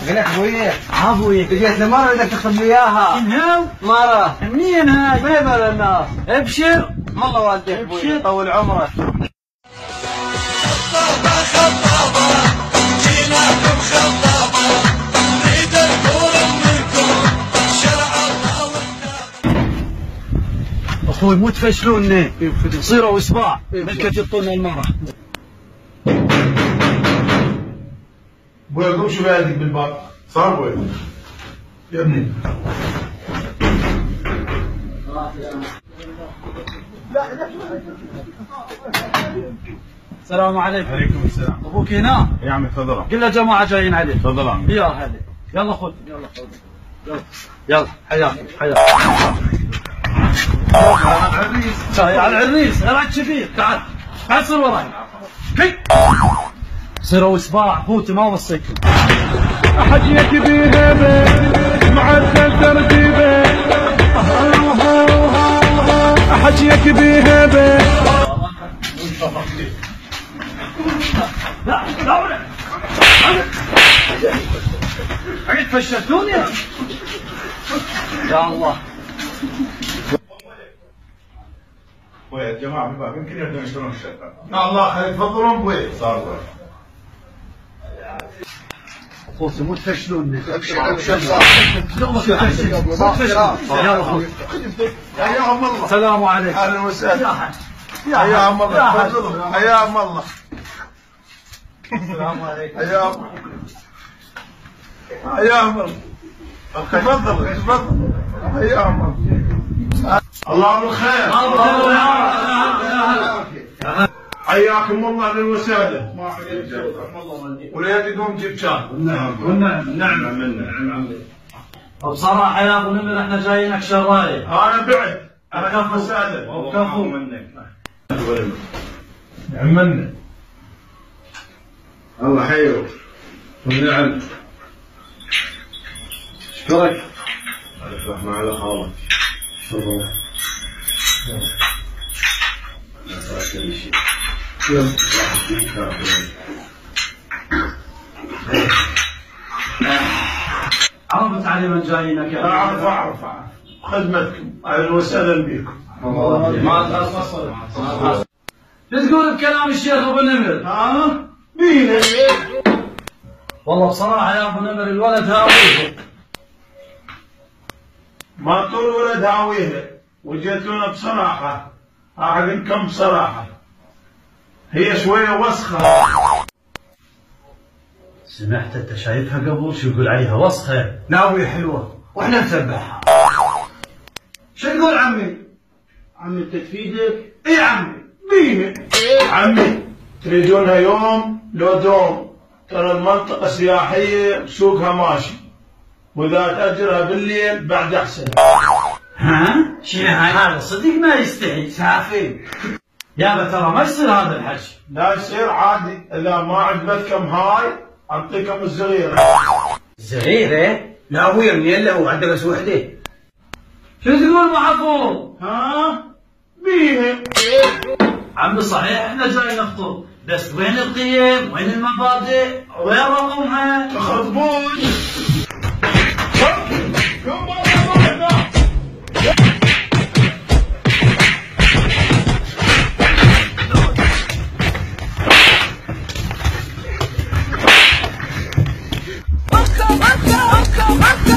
قال لك ابوي ابوي جيت مره بدك تاخذ لي اياها. انهاو مره منين هاي؟ ما يبال الناس. ابشر والله والديك ابوي طول عمرك. اخوي مو تفشلوني صيروا اسباع ملكة يطولنا المرة. ابوي قوم شو بيدك بالباب صار ابوي يا ابني. السلام عليكم. عليكم السلام. ابوك هنا؟ يا عمي تفضل. قل له جماعة جايين عليك. تفضل يا عمي. يا هلا يلا خذ يلا خذ يلا حياك حياك. على العريس غير كبير. تعال تعال صير وراي. صيروا اسباع فوتي ما وصيكم. حجيك بيها معدل ترتيبه حجيك بيها لا لا عيد فشلتوني يا الله. ابوي يا جماعه بالباب يمكن يبدون يشترون الشقه. الله خير تفضلون ابوي. صار ابوي. خوتي مو تفشلوني. ابشر يلا خوتي. حياهم الله. السلام عليكم. اهلا وسهلا. حياهم الله. تفضلوا حياهم الله. السلام عليكم. حياهم حياهم الله. تفضل تفضل حياهم الله. الله بالخير. حياكم الله اهلا وسهلا. وليت يقوم جيب شان. نعم. وبصراحة يا ابو نمر احنا جايينك شرايب. انا بعد اهلا وسهلا. وكفو منك. نعم منك. الله حيوك. ونعم. اشكرك. رحمة على خالك. شكرا. عرفت علي من جايينك يا اعرف خدمتكم اهلا وسهلا بكم. ما تخصص. شو تقول بكلام الشيخ ابو نمر؟ ها؟ مين؟ والله بصراحة يا ابو نمر الولد هاويه. ما طول ولد هاويه وجيتونا بصراحة. أعلمكم بصراحة هي شوية وسخة. سمعت انت شايفها قبل شو يقول عليها وسخة؟ ناوية حلوة واحنا نسبحها. شو تقول عمي؟ عمي انت تفيدك؟ اي عمي. مين؟ عمي تريدونها يوم لو دوم. ترى المنطقة سياحية سوقها ماشي وإذا تأجرها بالليل بعد أحسن. ها؟ شنو هاي؟ هذا صدق ما يستحي. سافين. يابا ترى ما يصير هذا الحكي. لا يصير عادي. إذا ما عجبتكم هاي أعطيكم الصغيرة. صغيرة؟ لا ابويا منين له عنده بس وحدة. شو تقول محفوظ؟ ها؟ مين؟ عمي صحيح احنا جاي نخطب بس وين القيم؟ وين المبادئ؟ وين رقمها؟ تخربون. Okay.